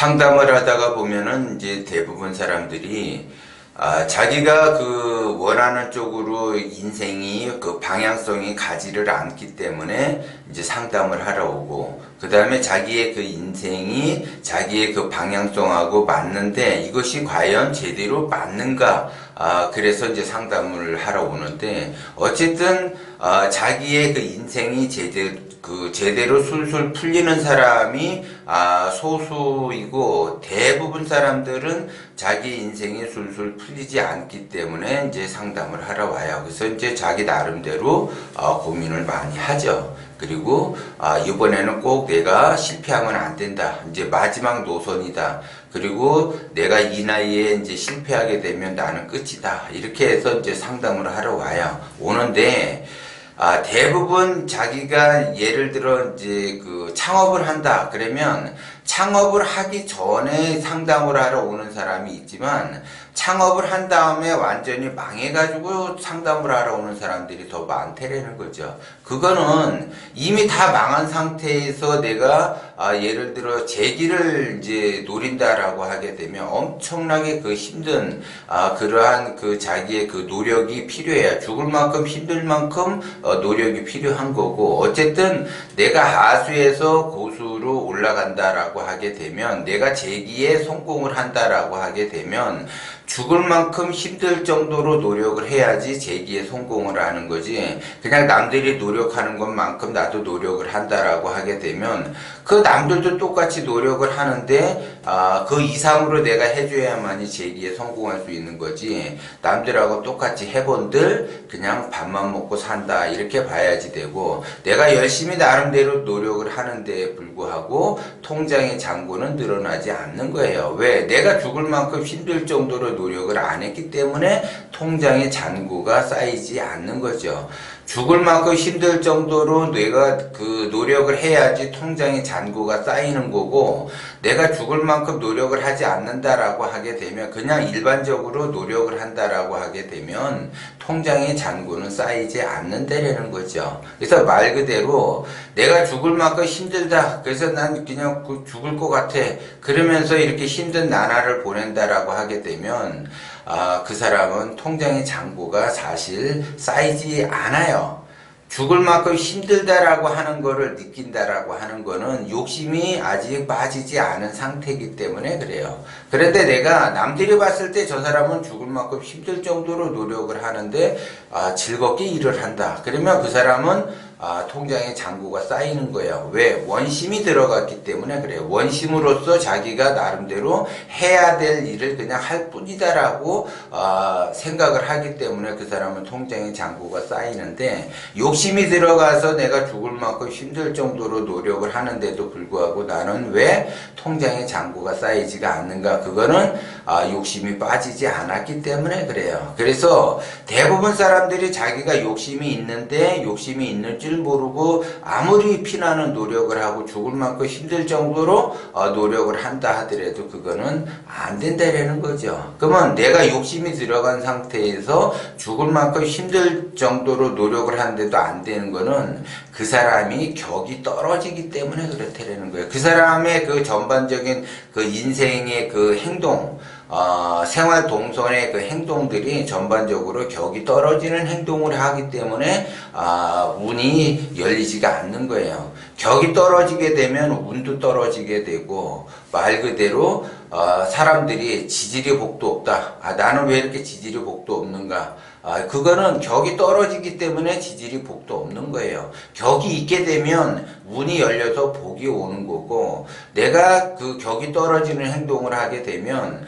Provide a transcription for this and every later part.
상담을 하다가 보면은 이제 대부분 사람들이 자기가 그 원하는 쪽으로 인생이 그 방향성이 가지를 않기 때문에 이제 상담을 하러 오고, 그 다음에 자기의 그 인생이 자기의 그 방향성하고 맞는데 이것이 과연 제대로 맞는가, 그래서 이제 상담을 하러 오는데, 어쨌든 자기의 그 인생이 제대로 술술 풀리는 사람이 소수이고, 대부분 사람들은 자기 인생이 술술 풀리지 않기 때문에 이제 상담을 하러 와요. 그래서 이제 자기 나름대로 고민을 많이 하죠. 그리고 이번에는 꼭 내가 실패하면 안 된다. 이제 마지막 노선이다. 그리고 내가 이 나이에 이제 실패하게 되면 나는 끝이다. 이렇게 해서 이제 상담을 하러 와요. 오는데, 대부분 자기가 예를 들어 이제 그 창업을 한다 그러면 창업을 하기 전에 상담을 하러 오는 사람이 있지만, 창업을 한 다음에 완전히 망해가지고 상담을 하러 오는 사람들이 더 많다라는 거죠. 그거는 이미 다 망한 상태에서 내가 예를 들어 재기를 이제 노린다라고 하게 되면 엄청나게 그 힘든 그러한 그 자기의 그 노력이 필요해요. 죽을 만큼 힘들 만큼 노력이 필요한 거고, 어쨌든 내가 하수에서 고수로 올라간다라고 하게 되면, 내가 재기에 성공을 한다라고 하게 되면 죽을 만큼 힘들 정도로 노력을 해야지 재기에 성공을 하는 거지, 그냥 남들이 노력하는 것만큼 나도 노력을 한다라고 하게 되면 그 남들도 똑같이 노력을 하는데 그 이상으로 내가 해줘야만이 재기에 성공할 수 있는 거지, 남들하고 똑같이 해본들 그냥 밥만 먹고 산다 이렇게 봐야지 되고, 내가 열심히 나름대로 노력을 하는데 불구하고 통장의 잔고는 늘어나지 않는 거예요. 왜? 내가 죽을 만큼 힘들 정도로 노력을 안 했기 때문에 통장의 잔고가 쌓이지 않는 거죠. 죽을 만큼 힘들 정도로 내가 그 노력을 해야지 통장의 잔고가 쌓이는 거고, 내가 죽을 만큼 노력을 하지 않는다라고 하게 되면, 그냥 일반적으로 노력을 한다라고 하게 되면 통장의 잔고는 쌓이지 않는다라는 거죠. 그래서 말 그대로 내가 죽을 만큼 힘들다, 그래서 난 그냥 죽을 것 같아, 그러면서 이렇게 힘든 나날을 보낸다라고 하게 되면 그 사람은 통장의 잔고가 사실 쌓이지 않아요. 죽을 만큼 힘들다라고 하는 거를 느낀다라고 하는 거는 욕심이 아직 빠지지 않은 상태이기 때문에 그래요. 그런데 내가 남들이 봤을 때 저 사람은 죽을 만큼 힘들 정도로 노력을 하는데 즐겁게 일을 한다. 그러면 그 사람은 통장에 잔고가 쌓이는 거예요. 왜? 원심이 들어갔기 때문에 그래요. 원심으로서 자기가 나름대로 해야 될 일을 그냥 할 뿐이다라고 생각을 하기 때문에 그 사람은 통장에 잔고가 쌓이는데, 욕심이 들어가서 내가 죽을 만큼 힘들 정도로 노력을 하는데도 불구하고 나는 왜 통장에 잔고가 쌓이지가 않는가? 그거는 욕심이 빠지지 않았기 때문에 그래요. 그래서 대부분 사람들이 자기가 욕심이 있는데 욕심이 있는 줄 모르고 아무리 피나는 노력을 하고 죽을 만큼 힘들 정도로 노력을 한다 하더라도 그거는 안 된다라는 거죠. 그러면 내가 욕심이 들어간 상태에서 죽을 만큼 힘들 정도로 노력을 하는데도 안 되는 거는 그 사람이 격이 떨어지기 때문에 그렇다라는 거예요. 그 사람의 그 전반적인 그 인생의 그 행동, 생활 동선의 그 행동들이 전반적으로 격이 떨어지는 행동을 하기 때문에 운이 열리지가 않는 거예요. 격이 떨어지게 되면 운도 떨어지게 되고, 말 그대로 사람들이 지지리 복도 없다. 나는 왜 이렇게 지지리 복도 없는가? 그거는 격이 떨어지기 때문에 지지리 복도 없는 거예요. 격이 있게 되면 운이 열려서 복이 오는 거고, 내가 그 격이 떨어지는 행동을 하게 되면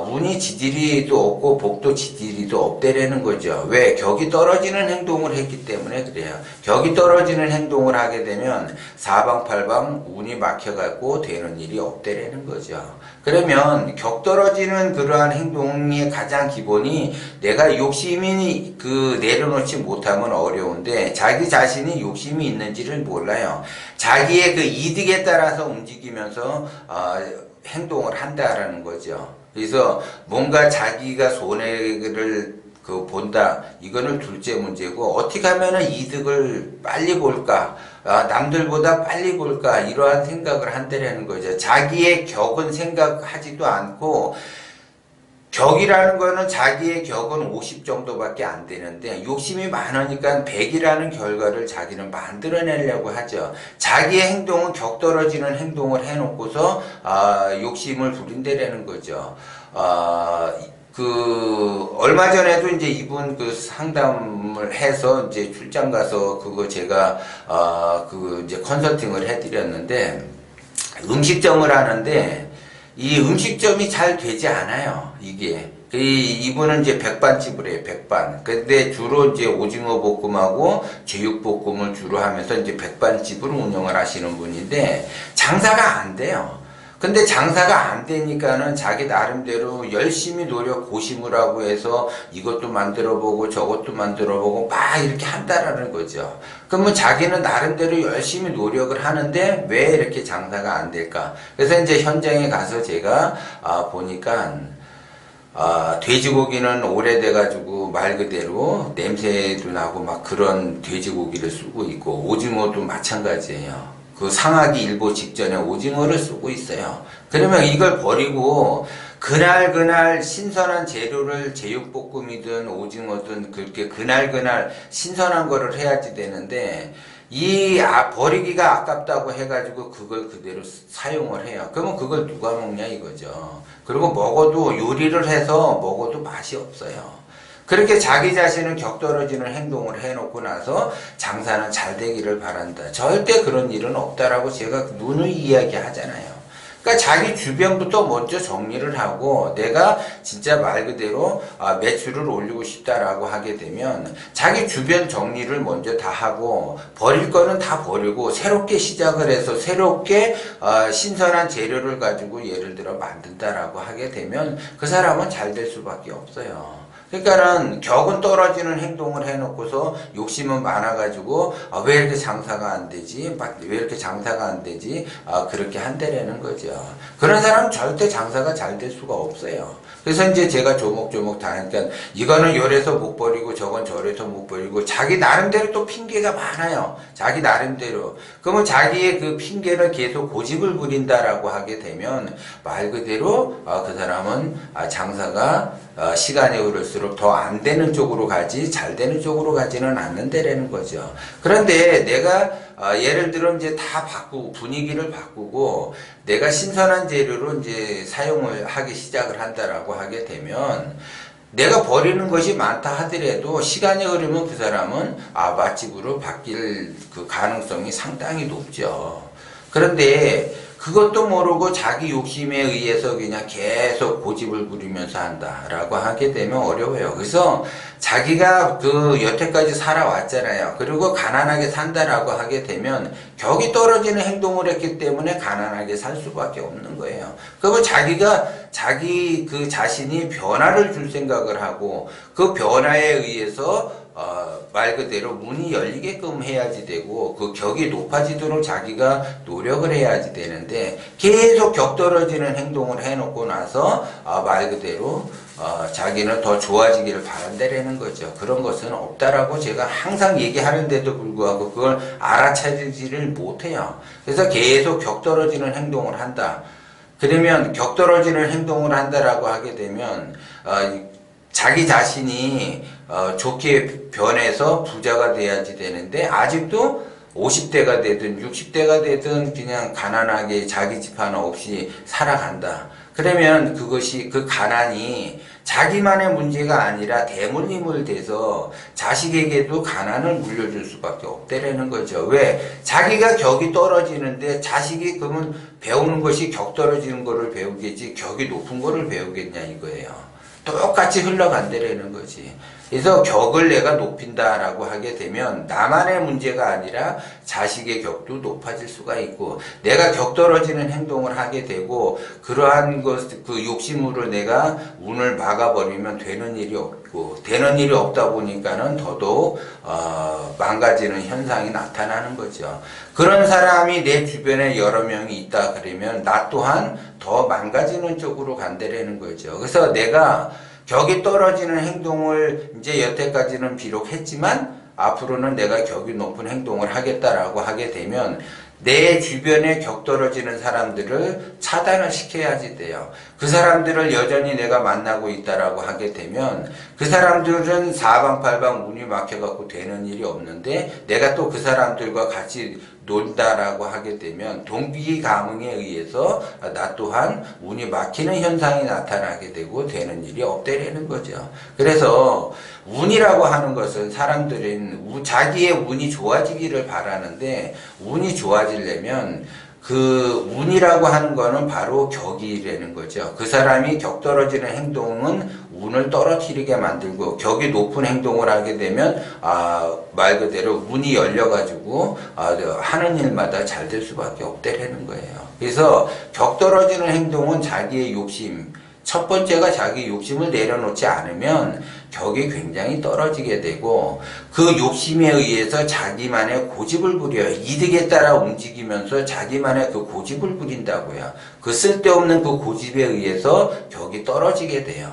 운이 지지리도 없고 복도 지지리도 없다라는 거죠. 왜? 격이 떨어지는 행동을 했기 때문에 그래요. 격이 떨어지는 행동을 하게 되면 사방팔방 운이 막혀갖고 되는 일이 없다라는 거죠. 그러면 격 떨어지는 그러한 행동의 가장 기본이, 내가 욕심이 내려놓지 못하면 어려운데 자기 자신이 욕심이 있는지를 몰라요. 자기의 그 이득에 따라서 움직이면서 행동을 한다라는 거죠. 그래서 뭔가 자기가 손해를 본다. 이거는 둘째 문제고, 어떻게 하면은 이득을 빨리 볼까? 남들보다 빨리 볼까? 이러한 생각을 한다라는 거죠. 자기의 격은 생각하지도 않고, 격이라는 거는 자기의 격은 50 정도밖에 안 되는데 욕심이 많으니까 100이라는 결과를 자기는 만들어내려고 하죠. 자기의 행동은 격 떨어지는 행동을 해놓고서 욕심을 부린다라는 거죠. 얼마 전에도 이제 이분 그 상담을 해서 이제 출장 가서 그거 제가 이제 컨설팅을 해드렸는데, 음식점을 하는데 이 음식점이 잘 되지 않아요. 이게. 이분은 이제 백반집을 해요, 백반. 근데 주로 이제 오징어 볶음하고 제육볶음을 주로 하면서 이제 백반집을 운영을 하시는 분인데, 장사가 안 돼요. 근데 장사가 안 되니까는 자기 나름대로 열심히 고심을 하고 해서 이것도 만들어보고 저것도 만들어보고 막 이렇게 한다라는 거죠. 그러면 자기는 나름대로 열심히 노력을 하는데 왜 이렇게 장사가 안 될까? 그래서 이제 현장에 가서 제가 보니까 돼지고기는 오래돼가지고 말 그대로 냄새도 나고 막 그런 돼지고기를 쓰고 있고, 오징어도 마찬가지예요. 그 상하기 일보 직전에 오징어를 쓰고 있어요. 그러면 이걸 버리고 그날 신선한 재료를 제육볶음이든 오징어든 그렇게 그날 신선한 거를 해야지 되는데, 버리기가 아깝다고 해가지고 그걸 그대로 사용을 해요. 그러면 그걸 누가 먹냐 이거죠. 그리고 먹어도 요리를 해서 먹어도 맛이 없어요. 그렇게 자기 자신은 격떨어지는 행동을 해놓고 나서 장사는 잘 되기를 바란다. 절대 그런 일은 없다라고 제가 누누이 이야기하잖아요. 그러니까 자기 주변부터 먼저 정리를 하고, 내가 진짜 말 그대로 매출을 올리고 싶다라고 하게 되면 자기 주변 정리를 먼저 다 하고, 버릴 거는 다 버리고 새롭게 시작을 해서 새롭게 신선한 재료를 가지고 예를 들어 만든다라고 하게 되면 그 사람은 잘 될 수밖에 없어요. 그러니까는 격은 떨어지는 행동을 해놓고서 욕심은 많아가지고 왜 이렇게 장사가 안 되지? 왜 이렇게 장사가 안 되지? 그렇게 한다라는 거죠. 그런 사람은 절대 장사가 잘 될 수가 없어요. 그래서 이제 제가 조목조목 다 하니까 이거는 요래서 못 버리고 저건 저래서 못 버리고, 자기 나름대로 또 핑계가 많아요. 자기 나름대로. 그러면 자기의 그 핑계를 계속 고집을 부린다라고 하게 되면 말 그대로 그 사람은 장사가 시간이 흐를수록 더 안 되는 쪽으로 가지 잘 되는 쪽으로 가지는 않는다라는 거죠. 그런데 내가 예를 들어 이제 다 바꾸고 분위기를 바꾸고 내가 신선한 재료로 이제 사용을 하기 시작을 한다라고 하게 되면, 내가 버리는 것이 많다 하더라도 시간이 흐르면 그 사람은 맛집으로 바뀔 그 가능성이 상당히 높죠. 그런데 그것도 모르고 자기 욕심에 의해서 그냥 계속 고집을 부리면서 한다라고 하게 되면 어려워요. 그래서 자기가 여태까지 살아왔잖아요. 그리고 가난하게 산다라고 하게 되면 격이 떨어지는 행동을 했기 때문에 가난하게 살 수밖에 없는 거예요. 그러면 자기 그 자신이 변화를 줄 생각을 하고, 그 변화에 의해서 말 그대로 문이 열리게끔 해야지 되고, 그 격이 높아지도록 자기가 노력을 해야지 되는데, 계속 격 떨어지는 행동을 해놓고 나서 말 그대로 자기는 더 좋아지기를 바란다라는 거죠. 그런 것은 없다라고 제가 항상 얘기하는데도 불구하고 그걸 알아차리지를 못해요. 그래서 계속 격 떨어지는 행동을 한다. 그러면 격 떨어지는 행동을 한다라고 하게 되면 자기 자신이 좋게 변해서 부자가 돼야지 되는데, 아직도 50대가 되든 60대가 되든 그냥 가난하게 자기 집 하나 없이 살아간다. 그러면 그 가난이 자기만의 문제가 아니라 대물림을 돼서 자식에게도 가난을 물려줄 수밖에 없다라는 거죠. 왜? 자기가 격이 떨어지는데 자식이 그러면 배우는 것이 격 떨어지는 거를 배우겠지 격이 높은 거를 배우겠냐 이거예요. 똑같이 흘러간다라는 거지. 그래서 격을 내가 높인다라고 하게 되면 나만의 문제가 아니라 자식의 격도 높아질 수가 있고, 내가 격 떨어지는 행동을 하게 되고 그러한 그 욕심으로 내가 운을 막아버리면 되는 일이 없고, 되는 일이 없다 보니까는 더더욱 망가지는 현상이 나타나는 거죠. 그런 사람이 내 주변에 여러 명이 있다 그러면 나 또한 더 망가지는 쪽으로 간다라는 거죠. 그래서 내가 격이 떨어지는 행동을 이제 여태까지는 비록 했지만 앞으로는 내가 격이 높은 행동을 하겠다라고 하게 되면 내 주변에 격 떨어지는 사람들을 차단을 시켜야지 돼요. 그 사람들을 여전히 내가 만나고 있다라고 하게 되면 그 사람들은 사방팔방 문이 막혀갖고 되는 일이 없는데 내가 또 그 사람들과 같이 논다라고 하게 되면 동기감흥에 의해서 나 또한 운이 막히는 현상이 나타나게 되고 되는 일이 없다라는 거죠. 그래서 운이라고 하는 것은 사람들은 자기의 운이 좋아지기를 바라는데 운이 좋아지려면 그 운이라고 하는 거는 바로 격이라는 거죠. 그 사람이 격 떨어지는 행동은 운을 떨어뜨리게 만들고 격이 높은 행동을 하게 되면 말 그대로 운이 열려가지고 하는 일마다 잘 될 수밖에 없다라는 거예요. 그래서 격 떨어지는 행동은 자기의 욕심, 첫 번째가 자기 욕심을 내려놓지 않으면 격이 굉장히 떨어지게 되고 그 욕심에 의해서 자기만의 고집을 부려요. 이득에 따라 움직이면서 자기만의 그 고집을 부린다고요. 그 쓸데없는 그 고집에 의해서 격이 떨어지게 돼요.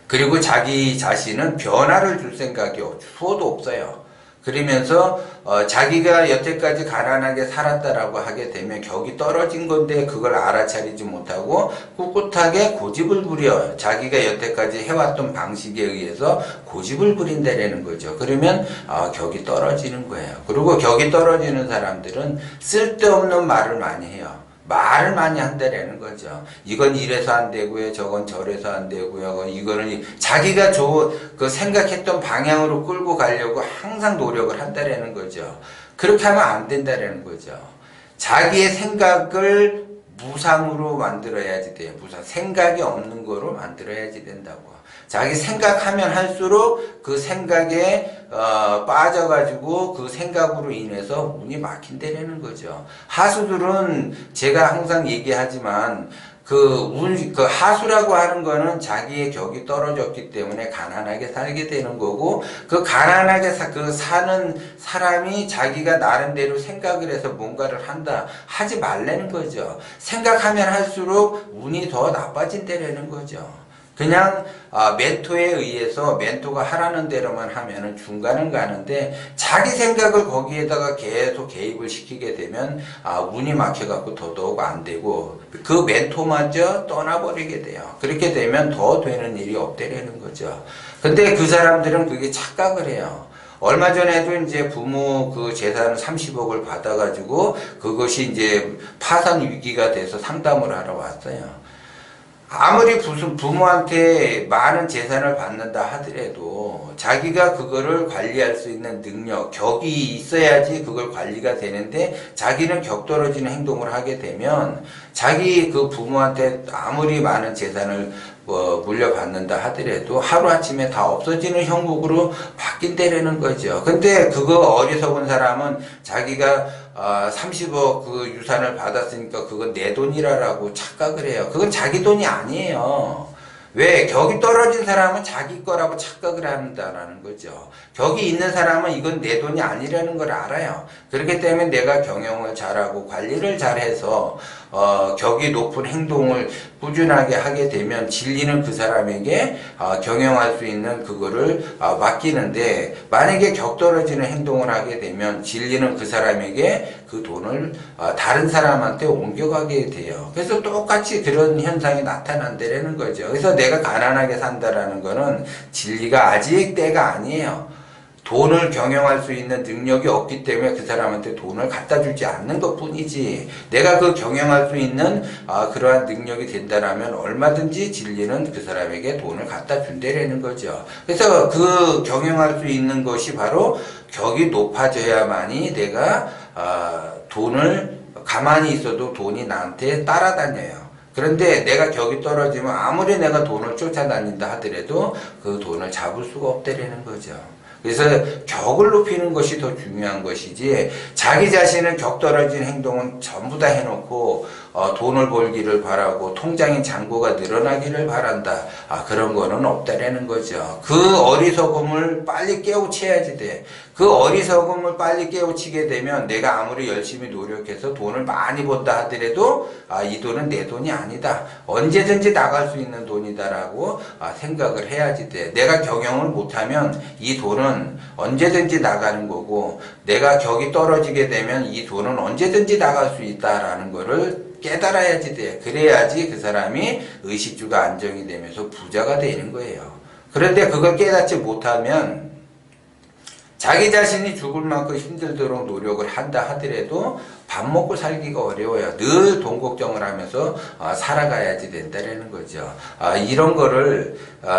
그리고 자기 자신은 변화를 줄 생각이 수호도 없어요. 그러면서 자기가 여태까지 가난하게 살았다라고 하게 되면 격이 떨어진 건데 그걸 알아차리지 못하고 꿋꿋하게 고집을 부려 자기가 여태까지 해왔던 방식에 의해서 고집을 부린다라는 거죠. 그러면 격이 떨어지는 거예요. 그리고 격이 떨어지는 사람들은 쓸데없는 말을 많이 해요. 말을 많이 한다라는 거죠. 이건 이래서 안 되고요. 저건 저래서 안 되고요. 이거는 자기가 그 생각했던 방향으로 끌고 가려고 항상 노력을 한다라는 거죠. 그렇게 하면 안 된다라는 거죠. 자기의 생각을 무상으로 만들어야지 돼요. 무상. 생각이 없는 거로 만들어야지 된다고. 자기 생각하면 할수록 그 생각에 빠져가지고 그 생각으로 인해서 운이 막힌다라는 거죠. 하수들은 제가 항상 얘기하지만 그 하수라고 하는 거는 자기의 격이 떨어졌기 때문에 가난하게 살게 되는 거고, 그 가난하게 사는 사람이 자기가 나름대로 생각을 해서 뭔가를 한다, 하지 말라는 거죠. 생각하면 할수록 운이 더 나빠진다라는 거죠. 그냥 멘토에 의해서 멘토가 하라는 대로만 하면은 중간은 가는데 자기 생각을 거기에다가 계속 개입을 시키게 되면 운이 막혀갖고 더더욱 안 되고 그 멘토마저 떠나버리게 돼요. 그렇게 되면 더 되는 일이 없다라는 거죠. 근데 그 사람들은 그게 착각을 해요. 얼마 전에도 이제 부모 그 재산 30억을 받아가지고 그것이 이제 파산 위기가 돼서 상담을 하러 왔어요. 아무리 무슨 부모한테 많은 재산을 받는다 하더라도 자기가 그거를 관리할 수 있는 능력, 격이 있어야지 그걸 관리가 되는데 자기는 격 떨어지는 행동을 하게 되면 자기 그 부모한테 아무리 많은 재산을 물려받는다 하더라도 하루아침에 다 없어지는 형국으로 바뀐다라는 거죠. 근데 그거 어리석은 사람은 자기가 30억 그 유산을 받았으니까 그건 내 돈이라고 착각을 해요. 그건 자기 돈이 아니에요. 왜? 격이 떨어진 사람은 자기 거라고 착각을 한다라는 거죠. 격이 있는 사람은 이건 내 돈이 아니라는 걸 알아요. 그렇기 때문에 내가 경영을 잘하고 관리를 잘해서 격이 높은 행동을 꾸준하게 하게 되면 진리는 그 사람에게 경영할 수 있는 그거를 맡기는데, 만약에 격 떨어지는 행동을 하게 되면 진리는 그 사람에게 그 돈을 다른 사람한테 옮겨가게 돼요. 그래서 똑같이 그런 현상이 나타난다는 거죠. 그래서 내가 가난하게 산다라는 거는 진리가 아직 때가 아니에요. 돈을 경영할 수 있는 능력이 없기 때문에 그 사람한테 돈을 갖다 주지 않는 것 뿐이지, 내가 그 경영할 수 있는 그러한 능력이 된다라면 얼마든지 진리는 그 사람에게 돈을 갖다 준다라는 거죠. 그래서 그 경영할 수 있는 것이 바로 격이 높아져야만이 내가 돈을, 가만히 있어도 돈이 나한테 따라다녀요. 그런데 내가 격이 떨어지면 아무리 내가 돈을 쫓아다닌다 하더라도 그 돈을 잡을 수가 없다라는 거죠. 그래서 격을 높이는 것이 더 중요한 것이지, 자기 자신은 격 떨어진 행동은 전부 다 해놓고 돈을 벌기를 바라고 통장의 잔고가 늘어나기를 바란다, 그런 거는 없다라는 거죠. 그 어리석음을 빨리 깨우쳐야지 돼. 그 어리석음을 빨리 깨우치게 되면 내가 아무리 열심히 노력해서 돈을 많이 번다 하더라도 이 돈은 내 돈이 아니다. 언제든지 나갈 수 있는 돈이다라고 생각을 해야지 돼. 내가 경영을 못하면 이 돈은 언제든지 나가는 거고 내가 격이 떨어지게 되면 이 돈은 언제든지 나갈 수 있다라는 거를 깨달아야지 돼. 그래야지 그 사람이 의식주가 안정이 되면서 부자가 되는 거예요. 그런데 그걸 깨닫지 못하면 자기 자신이 죽을 만큼 힘들도록 노력을 한다 하더라도 밥 먹고 살기가 어려워요. 늘 돈 걱정을 하면서 살아가야지 된다는 거죠. 이런 거를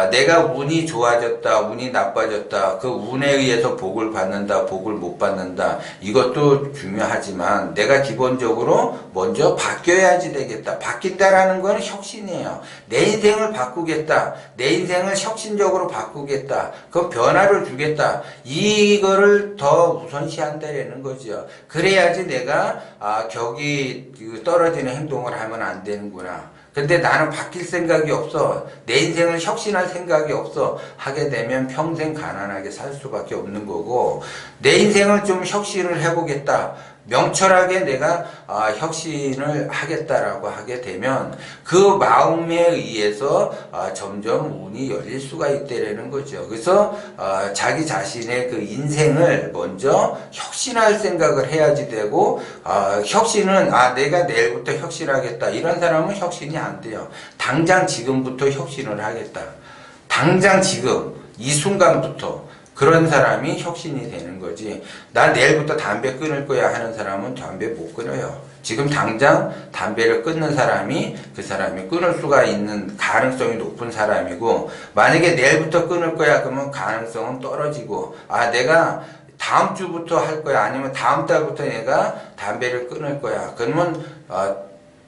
내가 운이 좋아졌다, 운이 나빠졌다, 그 운에 의해서 복을 받는다, 복을 못 받는다, 이것도 중요하지만 내가 기본적으로 먼저 바뀌어야지 되겠다. 바뀐다라는 건 혁신이에요. 내 인생을 바꾸겠다, 내 인생을 혁신적으로 바꾸겠다, 그 변화를 주겠다, 이거를 더 우선시한다라는 거죠. 그래야지 내가 격이 떨어지는 행동을 하면 안 되는구나. 근데 나는 바뀔 생각이 없어. 내 인생을 혁신할 생각이 없어. 하게 되면 평생 가난하게 살 수밖에 없는 거고, 내 인생을 좀 혁신을 해보겠다. 명철하게 내가 혁신을 하겠다라고 하게 되면 그 마음에 의해서 점점 운이 열릴 수가 있다라는 거죠. 그래서 자기 자신의 그 인생을 먼저 혁신할 생각을 해야지 되고, 혁신은 내가 내일부터 혁신하겠다, 이런 사람은 혁신이 안 돼요. 당장 지금부터 혁신을 하겠다. 당장 지금 이 순간부터 그런 사람이 혁신이 되는 거지. 난 내일부터 담배 끊을 거야 하는 사람은 담배 못 끊어요. 지금 당장 담배를 끊는 사람이 그 사람이 끊을 수가 있는 가능성이 높은 사람이고, 만약에 내일부터 끊을 거야 그러면 가능성은 떨어지고, 내가 다음 주부터 할 거야, 아니면 다음 달부터 내가 담배를 끊을 거야, 그러면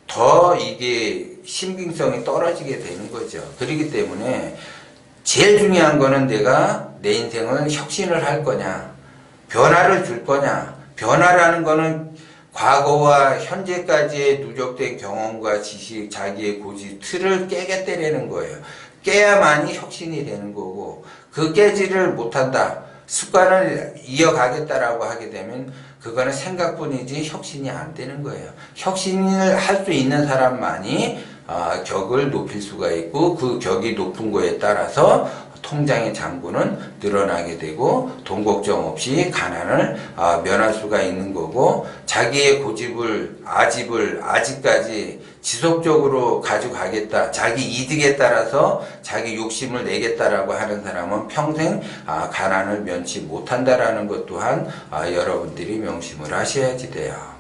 더 이게 신빙성이 떨어지게 되는 거죠. 그렇기 때문에 제일 중요한 거는 내가 내 인생을 혁신을 할 거냐, 변화를 줄 거냐. 변화라는 거는 과거와 현재까지의 누적된 경험과 지식, 자기의 고집, 틀을 깨겠다라는 거예요. 깨야만이 혁신이 되는 거고, 그 깨지를 못한다, 습관을 이어가겠다라고 하게 되면 그거는 생각뿐이지 혁신이 안 되는 거예요. 혁신을 할 수 있는 사람만이 격을 높일 수가 있고, 그 격이 높은 거에 따라서 통장의 잔고는 늘어나게 되고 돈 걱정 없이 가난을 면할 수가 있는 거고, 자기의 고집을, 아집을 아직까지 지속적으로 가져가겠다, 자기 이득에 따라서 자기 욕심을 내겠다라고 하는 사람은 평생 가난을 면치 못한다라는 것 또한 여러분들이 명심을 하셔야지 돼요.